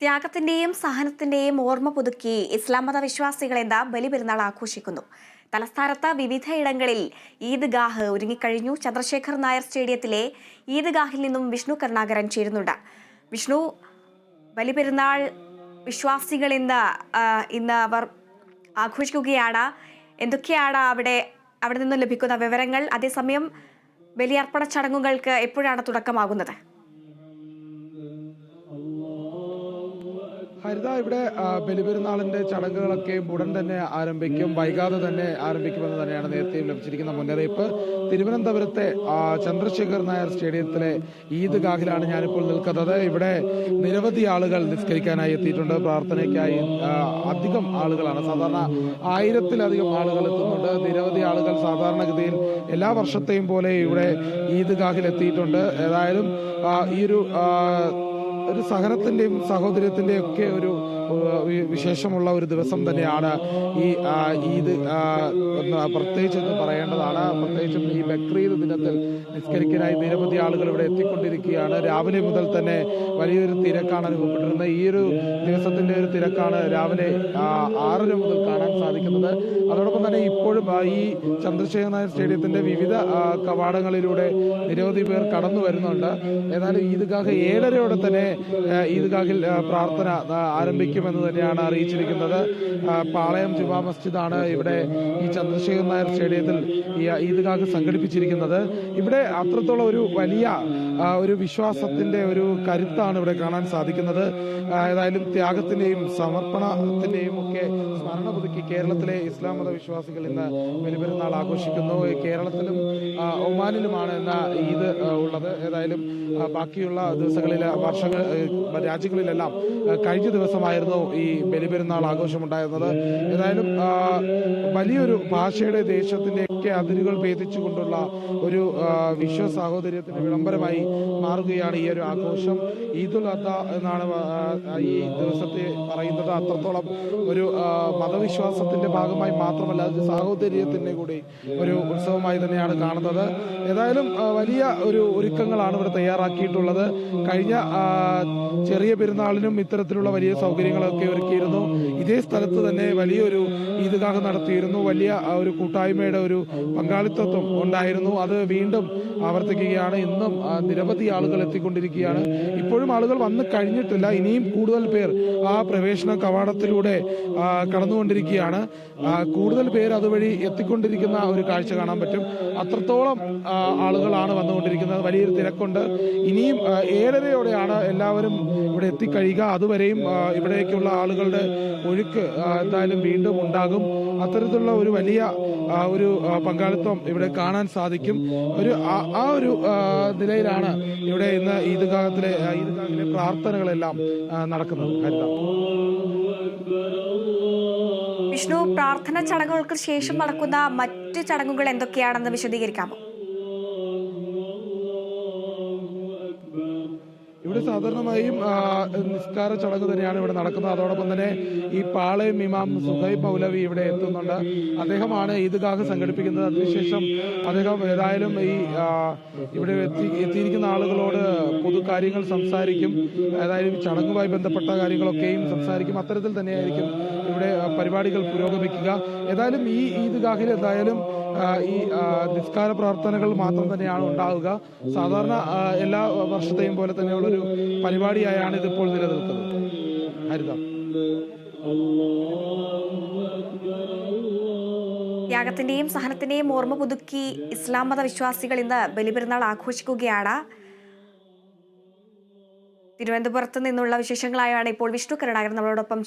ത്യാഗത്തിന്റെയും സഹനത്തിന്റെയും ഓർമ്മ പുതുക്കി ഇസ്ലാം മത വിശ്വാസികൾ ഇന്ന് ബലിപെരുന്നാൾ ആഘോഷിക്കുന്നു. തലസ്ഥാനത്ത് വിവിധയിടങ്ങളിൽ ഈദ്ഗാഹ് ഒരുങ്ങിക്കഴിഞ്ഞു. ചന്ദ്രശേഖർ നായർ സ്റ്റേഡിയത്തിലെ ഈദ്ഗാഹിൽ നിന്നും വിഷ്ണു കരുണാകരൻ ചേരുന്നുണ്ട്. വിഷ്ണു, ബലിപെരുന്നാൾ വിശ്വാസികൾ ഇന്ന് അവർ ആഘോഷിക്കുകയാണ്. എന്തൊക്കെയാണ് അവിടെ നിന്ന് ലഭിക്കുന്ന വിവരങ്ങൾ? അതേസമയം ബലിയർപ്പണ ചടങ്ങുകൾക്ക് എപ്പോഴാണ് തുടക്കമാകുന്നത്? ഹരിത, ഇവിടെ ബലിപെരുന്നാളിന്റെ ചടങ്ങുകളൊക്കെ ഉടൻ തന്നെ ആരംഭിക്കും, വൈകാതെ തന്നെ ആരംഭിക്കുമെന്ന് തന്നെയാണ് നേരത്തെ ലഭിച്ചിരിക്കുന്ന മുന്നറിയിപ്പ്. തിരുവനന്തപുരത്തെ ചന്ദ്രശേഖർ നായർ സ്റ്റേഡിയത്തിലെ ഈദ്ഗാഹിലാണ് ഞാനിപ്പോൾ നിൽക്കുന്നത്. ഇവിടെ നിരവധി ആളുകൾ നിസ്കരിക്കാനായി എത്തിയിട്ടുണ്ട്. പ്രാർത്ഥനയ്ക്കായി അധികം ആളുകളാണ്, സാധാരണ 1000-ലധികം ആളുകൾ എത്തുന്നുണ്ട്. നിരവധി ആളുകൾ സാധാരണഗതിയിൽ എല്ലാ വർഷത്തെയും പോലെ ഇവിടെ ഈദ്ഗാഹിൽ എത്തിയിട്ടുണ്ട്. ഏതായാലും ഈ ഒരു സഹനത്തിന്റെയും സഹോദര്യത്തിന്റെയും ഒക്കെ ഒരു വിശേഷമുള്ള ഒരു ദിവസം തന്നെയാണ് ഈ ഈദ്. പ്രത്യേകിച്ചെന്ന് പറയേണ്ടതാണ്. പ്രത്യേകിച്ചും ഈ ബക്രീദ് ദിനത്തിൽ നിസ്കരിക്കാനായി നിരവധി ആളുകൾ ഇവിടെ എത്തിക്കൊണ്ടിരിക്കുകയാണ്. രാവിലെ മുതൽ തന്നെ വലിയൊരു തിരക്കാണ് അനുഭവപ്പെട്ടിരുന്നത്. ഈ ഒരു ദിവസത്തിന്റെ ഒരു തിരക്കാണ് രാവിലെ 6:30 മുതൽ കാണാൻ സാധിക്കുന്നത്. അതോടൊപ്പം തന്നെ ഇപ്പോഴും ഈ ചന്ദ്രശേഖർ നായർ സ്റ്റേഡിയത്തിന്റെ വിവിധ കവാടങ്ങളിലൂടെ നിരവധി പേർ കടന്നു വരുന്നുണ്ട്. ഏതായാലും ഈദ്ഗാഹ് 7:30 തന്നെ ഈദ്ഗാഹിൽ പ്രാർത്ഥന ആരംഭിക്കുമെന്ന് തന്നെയാണ് അറിയിച്ചിരിക്കുന്നത്. പാളയം ജുമാ മസ്ജിദാണ് ഇവിടെ ഈ ചന്ദ്രശേഖർ നായർ സ്റ്റേഡിയത്തിൽ ഈ ഈദ്ഗാഹ് സംഘടിപ്പിച്ചിരിക്കുന്നത്. ഇവിടെ അത്രത്തോളം ഒരു വലിയ ഒരു വിശ്വാസത്തിന്റെ ഒരു കരുത്താണ് ഇവിടെ കാണാൻ സാധിക്കുന്നത്. ഏതായാലും ത്യാഗത്തിന്റെയും സമർപ്പണത്തിന്റെയും ഒക്കെ സ്മരണ പുതുക്കി കേരളത്തിലെ ഇസ്ലാം മത വിശ്വാസികൾ ഇന്ന് ബലിപെരുന്നാൾ ആഘോഷിക്കുന്നു. കേരളത്തിലും ഒമാനിലുമാണ് ഇന്ന് ഈദ് ഉള്ളത്. ഏതായാലും ബാക്കിയുള്ള ദിവസങ്ങളിൽ രാജ്യങ്ങളിലെല്ലാം കഴിഞ്ഞ ദിവസമായിരുന്നു ഈ ബലിപെരുന്നാൾ ആഘോഷമുണ്ടായിരുന്നത്. ഏതായാലും വലിയൊരു ഭാഷയുടെ ദേശത്തിന്റെ ഒക്കെ അതിരുകൾ ഭേദിച്ചുകൊണ്ടുള്ള ഒരു വിശ്വ സാഹോദര്യത്തിന്റെ വിളംബരമായി മാറുകയാണ് ഈ ഒരു ആഘോഷം. ഈദുൽ അദ്ഹ എന്നാണ് ഈ ദിവസത്തെ പറയുന്നത്. അത്രത്തോളം ഒരു മതവിശ്വാസത്തിന്റെ ഭാഗമായി മാത്രമല്ല, അത് സാഹോദര്യത്തിന്റെ കൂടി ഒരു ഉത്സവമായി തന്നെയാണ് കാണുന്നത്. ഏതായാലും വലിയ ഒരു ഒരുക്കങ്ങളാണ് ഇവിടെ തയ്യാറാക്കിയിട്ടുള്ളത്. കഴിഞ്ഞ ചെറിയ പെരുന്നാളിനും ഇത്തരത്തിലുള്ള വലിയ സൗകര്യങ്ങളൊക്കെ ഒരുക്കിയിരുന്നു. ഇതേ സ്ഥലത്ത് തന്നെ വലിയൊരു ഈദ്ഗാഹ് നടത്തിയിരുന്നു. വലിയ ഒരു കൂട്ടായ്മയുടെ ഒരു പങ്കാളിത്തം ഉണ്ടായിരുന്നു. അത് വീണ്ടും ആവർത്തിക്കുകയാണ്. ഇന്നും നിരവധി ആളുകൾ എത്തിക്കൊണ്ടിരിക്കുകയാണ്. ഇപ്പോഴും ആളുകൾ വന്നു കഴിഞ്ഞിട്ടില്ല. ഇനിയും കൂടുതൽ പേർ ആ പ്രവേശന കവാടത്തിലൂടെ കടന്നുകൊണ്ടിരിക്കുകയാണ്. കൂടുതൽ പേർ അതുവഴി എത്തിക്കൊണ്ടിരിക്കുന്ന ഒരു കാഴ്ച കാണാൻ പറ്റും. അത്രത്തോളം ആളുകളാണ് വന്നുകൊണ്ടിരിക്കുന്നത്. വലിയൊരു തിരക്കുണ്ട്. ഇനിയും 7:30യോടെയാണ് എല്ലാവരും ഇവിടെ എത്തിക്കഴിയുക. അതുവരെയും ഇവിടേക്കുള്ള ആളുകളുടെ ഒഴുക്ക് എന്തായാലും വീണ്ടും ഉണ്ടാകും. അത്തരത്തിലുള്ള ഒരു വലിയ ഒരു പങ്കാളിത്തം ഇവിടെ കാണാൻ സാധിക്കും. ആ ഒരു നിലയിലാണ് ഇവിടെ ഇന്ന് ഈദ്ഗാഹിലെ പ്രാർത്ഥനകളെല്ലാം നടക്കുന്നത്. വിഷ്ണു, പ്രാർത്ഥന ചടങ്ങുകൾക്ക് ശേഷം നടക്കുന്ന മറ്റ് ചടങ്ങുകൾ എന്തൊക്കെയാണെന്ന് വിശദീകരിക്കാമോ? ഇവിടെ സാധാരണമായും നിസ്കാര ചടങ്ങ് തന്നെയാണ് ഇവിടെ നടക്കുന്നത്. അതോടൊപ്പം തന്നെ ഈ പാളയം ഇമാം സുഹൈബ് മൗലവി ഇവിടെ എത്തുന്നുണ്ട്. അദ്ദേഹമാണ് ഈദ്ഗാഹ് സംഘടിപ്പിക്കുന്നത്. അതിനുശേഷം അദ്ദേഹം ഏതായാലും ഈ ഇവിടെ എത്തിയിരിക്കുന്ന ആളുകളോട് പൊതു കാര്യങ്ങൾ സംസാരിക്കും. ഏതായാലും ചടങ്ങുമായി ബന്ധപ്പെട്ട കാര്യങ്ങളൊക്കെയും സംസാരിക്കും. അത്തരത്തിൽ തന്നെയായിരിക്കും ഇവിടെ പരിപാടികൾ പുരോഗമിക്കുക. ഏതായാലും ഈ ഈദ്ഗാഹിൽ എന്തായാലും ഈ നിസ്കാര പ്രാർത്ഥനകൾ മാത്രം തന്നെയാണ് ഉണ്ടാവുക. സാധാരണ എല്ലാ വർഷത്തെയും പോലെ തന്നെയുള്ളൊരു പരിപാടിയായാണ് ഇതിപ്പോൾ നിലനിൽക്കുന്നത്. ഹരിത, ത്യാഗത്തിന്റെയും സഹനത്തിന്റെയും ഓർമ്മ പുതുക്കി ഇസ്ലാം മത വിശ്വാസികൾ ഇന്ന് ബലിപെരുന്നാൾ ആഘോഷിക്കുകയാണ്. തിരുവനന്തപുരത്ത് നിന്നുള്ള വിശേഷങ്ങളായാണ് ഇപ്പോൾ വിഷ്ണു കരുണാകരൻ നമ്മളോടൊപ്പം